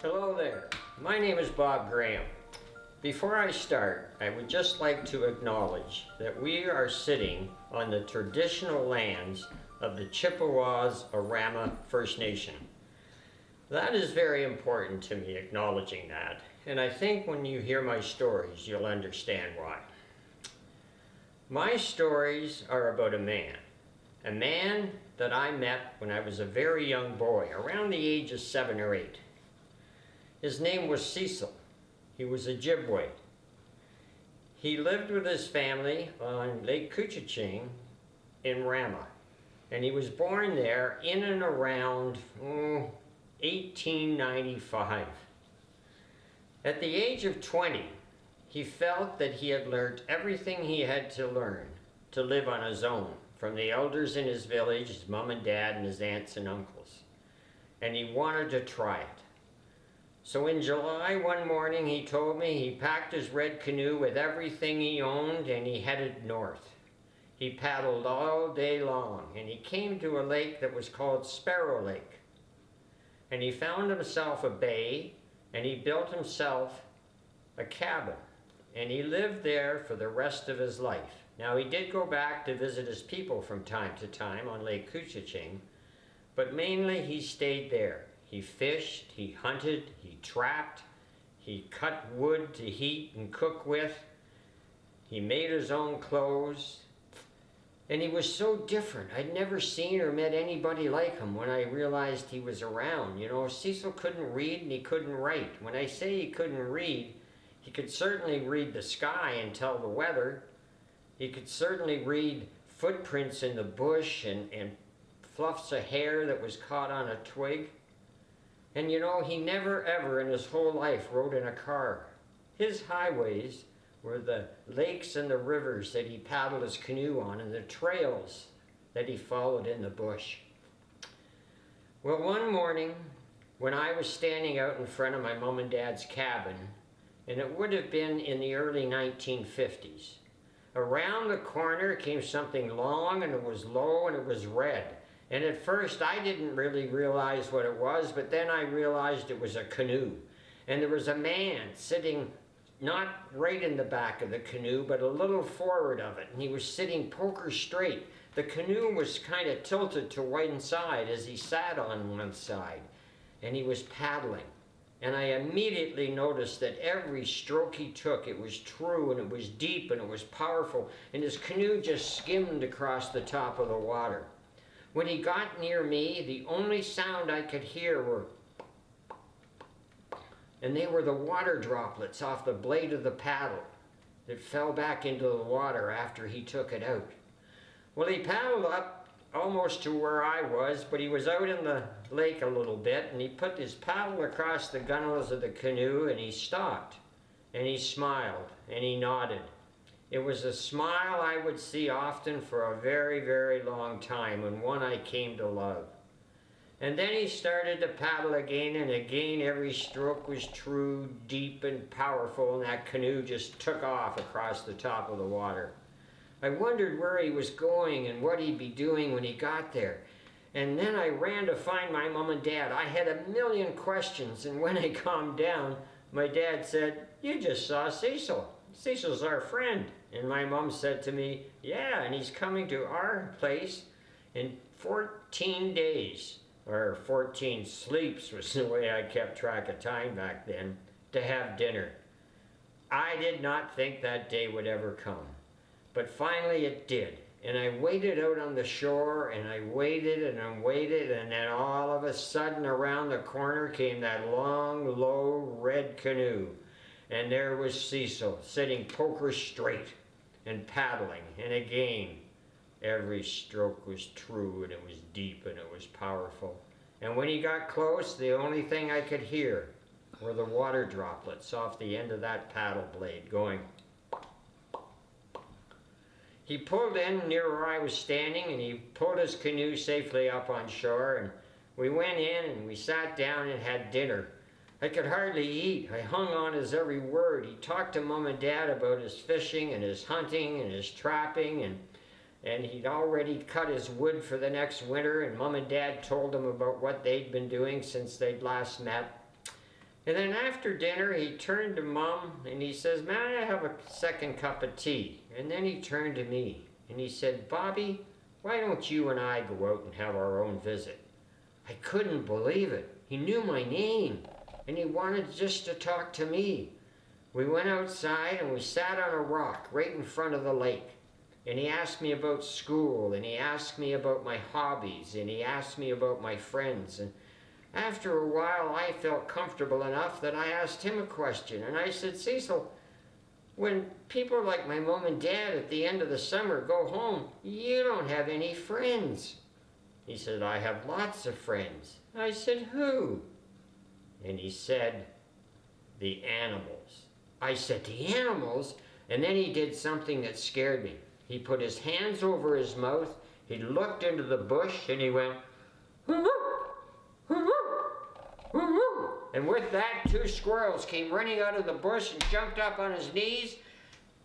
Hello there, my name is Bob Graham. Before I start, I would just like to acknowledge that we are sitting on the traditional lands of the Chippewas Arama First Nation. That is very important to me, acknowledging that, and I think when you hear my stories, you'll understand why. My stories are about a man that I met when I was a very young boy, around the age of 7 or 8. His name was Cecil. He was a Ojibwe. He lived with his family on Lake Couchiching in Rama, and he was born there in and around 1895. At the age of 20, he felt that he had learned everything he had to learn to live on his own from the elders in his village, his mom and dad, and his aunts and uncles. And he wanted to try it. So in July one morning, he told me he packed his red canoe with everything he owned and he headed north. He paddled all day long and he came to a lake that was called Sparrow Lake. And he found himself a bay and he built himself a cabin. And he lived there for the rest of his life. Now he did go back to visit his people from time to time on Lake Couchiching, but mainly he stayed there. He fished, he hunted, he trapped, he cut wood to heat and cook with, he made his own clothes, and he was so different. I'd never seen or met anybody like him when I realized he was around. You know, Cecil couldn't read and he couldn't write. When I say he couldn't read, he could certainly read the sky and tell the weather. He could certainly read footprints in the bush and fluffs of hair that was caught on a twig. And you know, he never ever in his whole life rode in a car. His highways were the lakes and the rivers that he paddled his canoe on and the trails that he followed in the bush. Well, one morning when I was standing out in front of my mom and dad's cabin, and it would have been in the early 1950s, around the corner came something long and it was low and it was red. And at first I didn't really realize what it was, but then I realized it was a canoe. And there was a man sitting not right in the back of the canoe, but a little forward of it. And he was sitting poker straight. The canoe was kind of tilted to one side as he sat on one side. And he was paddling. And I immediately noticed that every stroke he took, it was true and it was deep and it was powerful. And his canoe just skimmed across the top of the water. When he got near me, the only sound I could hear were, and they were the water droplets off the blade of the paddle that fell back into the water after he took it out. Well, he paddled up almost to where I was, but he was out in the lake a little bit, and he put his paddle across the gunwales of the canoe, and he stopped, and he smiled, and he nodded. It was a smile I would see often for a very, very long time, and one I came to love. And then he started to paddle again, and again every stroke was true, deep, and powerful, and that canoe just took off across the top of the water. I wondered where he was going and what he'd be doing when he got there. And then I ran to find my mom and dad. I had a million questions, and when I calmed down, my dad said, "You just saw Cecil. Cecil's our friend." And my mom said to me, "Yeah, and he's coming to our place in 14 days, or 14 sleeps was the way I kept track of time back then, to have dinner." I did not think that day would ever come, but finally it did. And I waited out on the shore, and I waited and I waited, and then all of a sudden around the corner came that long, low, red canoe. And there was Cecil, sitting poker straight and paddling. And again, every stroke was true, and it was deep, and it was powerful. And when he got close, the only thing I could hear were the water droplets off the end of that paddle blade going. He pulled in near where I was standing, and he pulled his canoe safely up on shore, and we went in and we sat down and had dinner. I could hardly eat. I hung on his every word. He talked to Mom and Dad about his fishing and his hunting and his trapping, and he'd already cut his wood for the next winter, and Mom and Dad told him about what they'd been doing since they'd last met. And then after dinner, he turned to Mom and he says, "May I have a second cup of tea?" And then he turned to me and he said, "Bobby, why don't you and I go out and have our own visit?" I couldn't believe it. He knew my name and he wanted just to talk to me. We went outside and we sat on a rock right in front of the lake. And he asked me about school, and he asked me about my hobbies, and he asked me about my friends. And after a while, I felt comfortable enough that I asked him a question. And I said, "Cecil, when people like my mom and dad at the end of the summer go home, you don't have any friends." He said, "I have lots of friends." I said, "Who?" And he said, "The animals." I said, "The animals?" And then he did something that scared me. He put his hands over his mouth, he looked into the bush, and he went, "Hoo-hoo, hoo-hoo, hoo-hoo." And with that, 2 squirrels came running out of the bush and jumped up on his knees,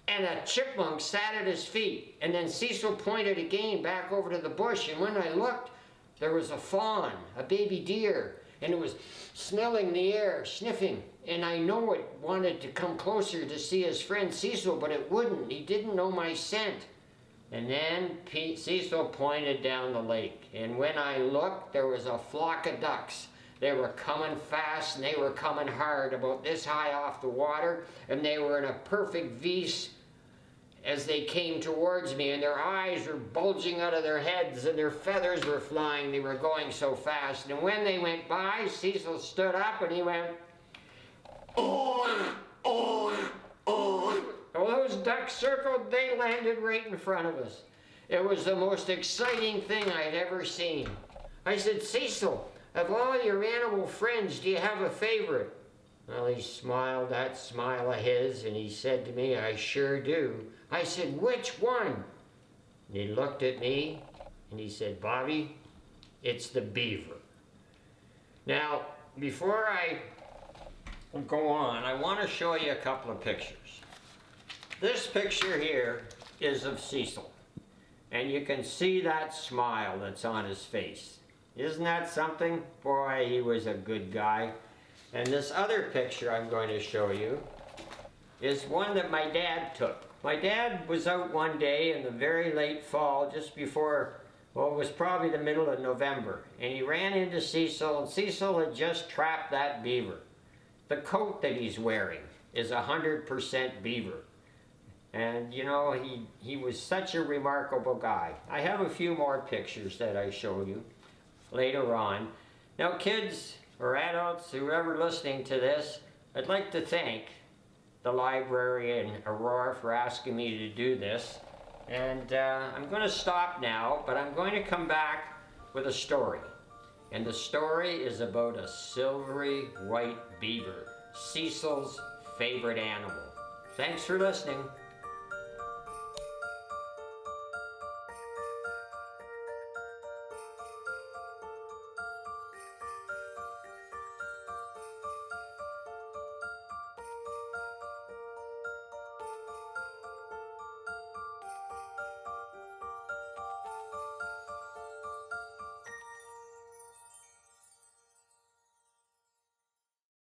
and a chipmunk sat at his feet. And then Cecil pointed again back over to the bush, and when I looked, there was a fawn, a baby deer, and it was smelling the air, sniffing. And I know it wanted to come closer to see his friend Cecil, but it wouldn't. He didn't know my scent. And then Cecil pointed down the lake. And when I looked, there was a flock of ducks. They were coming fast and they were coming hard, about this high off the water. And they were in a perfect V as they came towards me, and their eyes were bulging out of their heads and their feathers were flying. They were going so fast. And when they went by, Cecil stood up and he went, "Oh, oh, oh." Well, those ducks circled, they landed right in front of us. It was the most exciting thing I'd ever seen. I said, "Cecil, of all your animal friends, do you have a favorite?" Well, he smiled that smile of his and he said to me, "I sure do." I said, "Which one?" And he looked at me and he said, "Bobby, it's the beaver." Now, before I go on, I want to show you a couple of pictures. This picture here is of Cecil, and you can see that smile that's on his face. Isn't that something? Boy, he was a good guy. And this other picture I'm going to show you is one that my dad took. My dad was out one day in the very late fall, just before, well, it was probably the middle of November, and he ran into Cecil, and Cecil had just trapped that beaver. The coat that he's wearing is 100% beaver. And you know, he was such a remarkable guy. I have a few more pictures that I show you later on. Now, kids or adults, whoever listening to this, I'd like to thank the library and Aurora for asking me to do this. And I'm going to stop now, but I'm going to come back with a story. And the story is about a silvery white beaver, Cecil's favorite animal. Thanks for listening.